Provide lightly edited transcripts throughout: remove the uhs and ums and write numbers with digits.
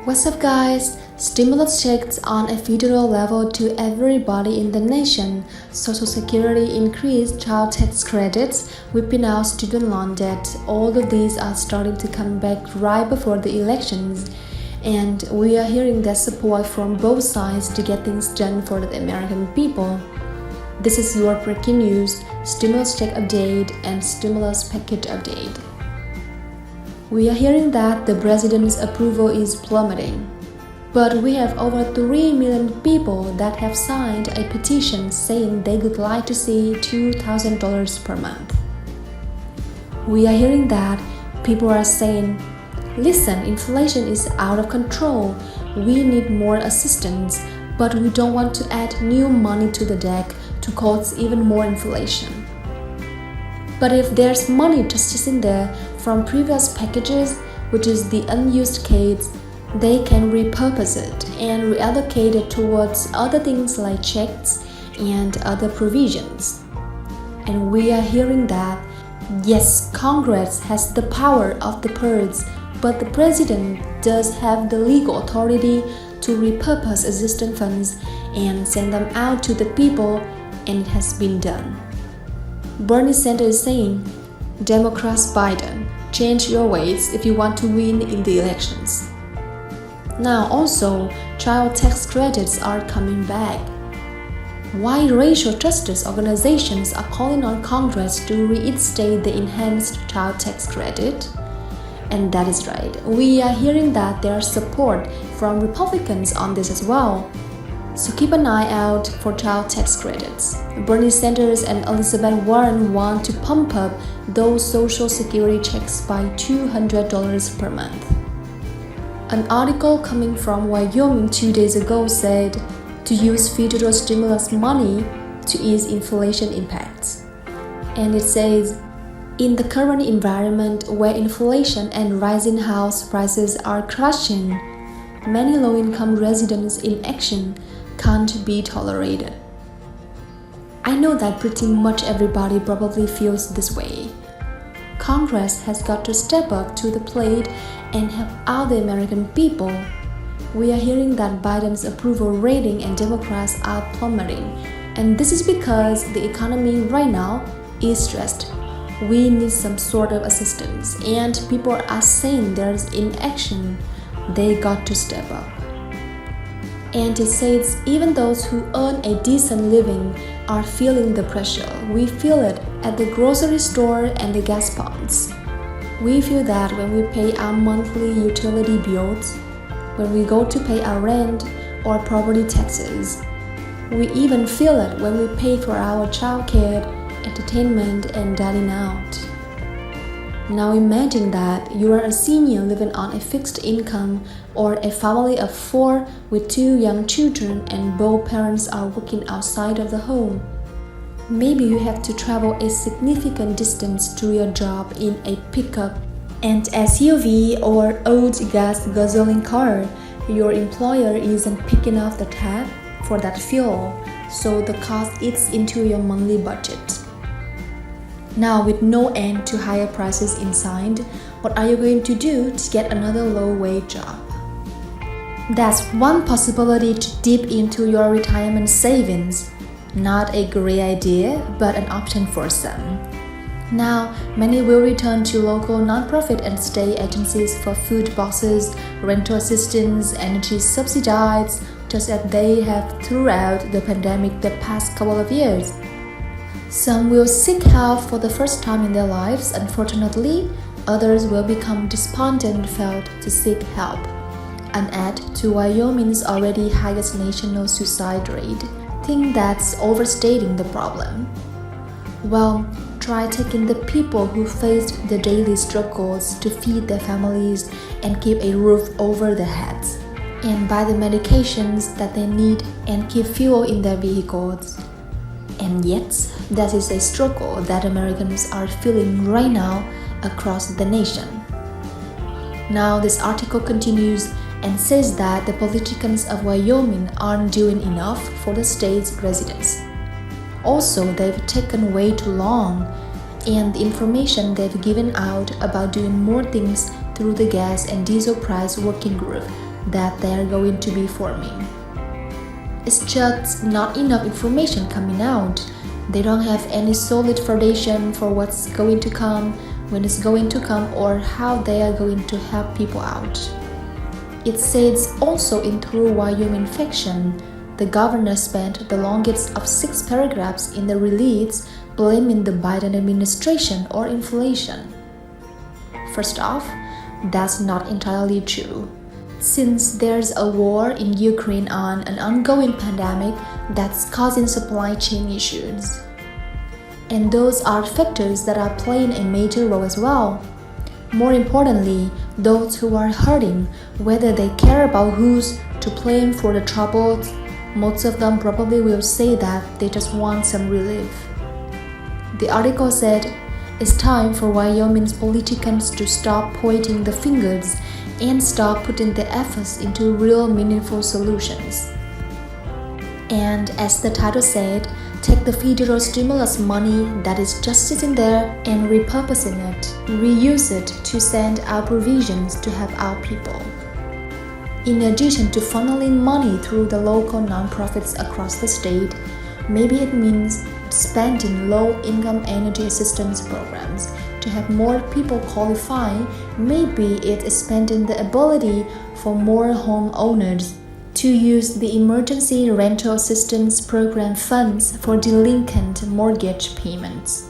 What's up, guys? Stimulus checks on a federal level to everybody in the nation. Social Security increased, child tax credits, whipping out student loan debt. All of these are starting to come back right before the elections. And we are hearing that support from both sides to get things done for the American people. This is your breaking news, stimulus check update and stimulus package update. We are hearing that the president's approval is plummeting. But we have over 3 million people that have signed a petition saying they would like to see $2,000 per month. We are hearing that people are saying, listen, inflation is out of control. We need more assistance, but we don't want to add new money to the deck to cause even more inflation. But if there's money just sitting there from previous packages, which is the unused case, they can repurpose it and reallocate it towards other things like checks and other provisions. And we are hearing that, yes, Congress has the power of the purse, but the president does have the legal authority to repurpose existing funds and send them out to the people, and it has been done. Bernie Sanders is saying, Democrats Biden, change your ways if you want to win in the elections. Now also, child tax credits are coming back. Why racial justice organizations are calling on Congress to reinstate the enhanced child tax credit? And that is right, we are hearing that there is support from Republicans on this as well. So keep an eye out for child tax credits. Bernie Sanders and Elizabeth Warren want to pump up those Social Security checks by $200 per month. An article coming from Wyoming 2 days ago said to use federal stimulus money to ease inflation impacts. And it says, in the current environment where inflation and rising house prices are crushing, many low-income residents' inaction can't be tolerated. I know that pretty much everybody probably feels this way. Congress has got to step up to the plate and help out the American people. We are hearing that Biden's approval rating and Democrats are plummeting, and this is because the economy right now is stressed. We need some sort of assistance, and people are saying there's inaction. They got to step up. And it says even those who earn a decent living are feeling the pressure. We feel it at the grocery store and the gas pumps. We feel that when we pay our monthly utility bills, when we go to pay our rent or property taxes. We even feel it when we pay for our childcare, entertainment, and dining out. Now imagine that you are a senior living on a fixed income or a family of 4 with 2 young children and both parents are working outside of the home. Maybe you have to travel a significant distance to your job in a pickup, an SUV or old gasoline car. Your employer isn't picking up the tab for that fuel, so the cost eats into your monthly budget. Now, with no end to higher prices in sight, what are you going to do to get another low-wage job? That's one possibility to dip into your retirement savings. Not a great idea, but an option for some. Now, many will return to local nonprofit and state agencies for food boxes, rental assistance, energy subsidies, just as they have throughout the pandemic the past couple of years. Some will seek help for the first time in their lives, unfortunately. Others will become despondent and fail to seek help. An add to Wyoming's already highest national suicide rate. Think that's overstating the problem. Well, try taking the people who faced the daily struggles to feed their families and keep a roof over their heads, and buy the medications that they need and keep fuel in their vehicles. And yet, that is a struggle that Americans are feeling right now across the nation. Now, this article continues and says that the politicians of Wyoming aren't doing enough for the state's residents. Also, they've taken way too long, and the information they've given out about doing more things through the gas and diesel price working group that they are going to be forming. It's just not enough information coming out. They don't have any solid foundation for what's going to come, when it's going to come, or how they are going to help people out. It says also in Through Wyoming Faction, the governor spent the longest of 6 paragraphs in the release blaming the Biden administration or inflation. First off, that's not entirely true, since there's a war in Ukraine on an ongoing pandemic that's causing supply chain issues. And those are factors that are playing a major role as well. More importantly, those who are hurting, whether they care about who's to blame for the troubles, most of them probably will say that they just want some relief. The article said, it's time for Wyoming's politicians to stop pointing the fingers and start putting their efforts into real meaningful solutions. And as the title said, take the federal stimulus money that is just sitting there and repurposing it, reuse it to send out provisions to help our people. In addition to funneling money through the local nonprofits across the state, maybe it means expanding low-income energy assistance programs to have more people qualify. Maybe it's expanding the ability for more homeowners to use the Emergency Rental Assistance Program funds for delinquent mortgage payments.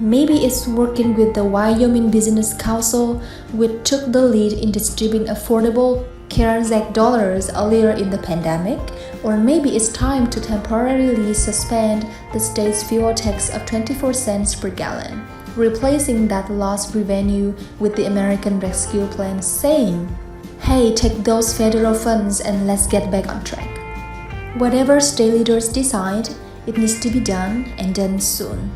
Maybe it's working with the Wyoming Business Council, which took the lead in distributing affordable CARES Act dollars earlier in the pandemic, or maybe it's time to temporarily suspend the state's fuel tax of 24 cents per gallon, replacing that lost revenue with the American Rescue Plan, saying, hey, take those federal funds and let's get back on track. Whatever state leaders decide, it needs to be done, and done soon.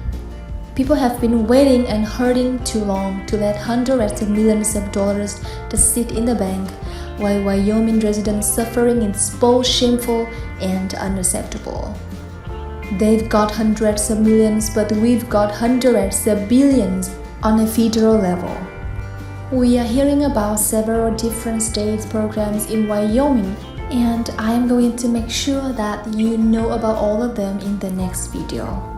People have been waiting and hurting too long to let hundreds of millions of dollars just sit in the bank, while Wyoming residents suffering is both shameful and unacceptable. They've got hundreds of millions, but we've got hundreds of billions on a federal level. We are hearing about several different states' programs in Wyoming, and I am going to make sure that you know about all of them in the next video.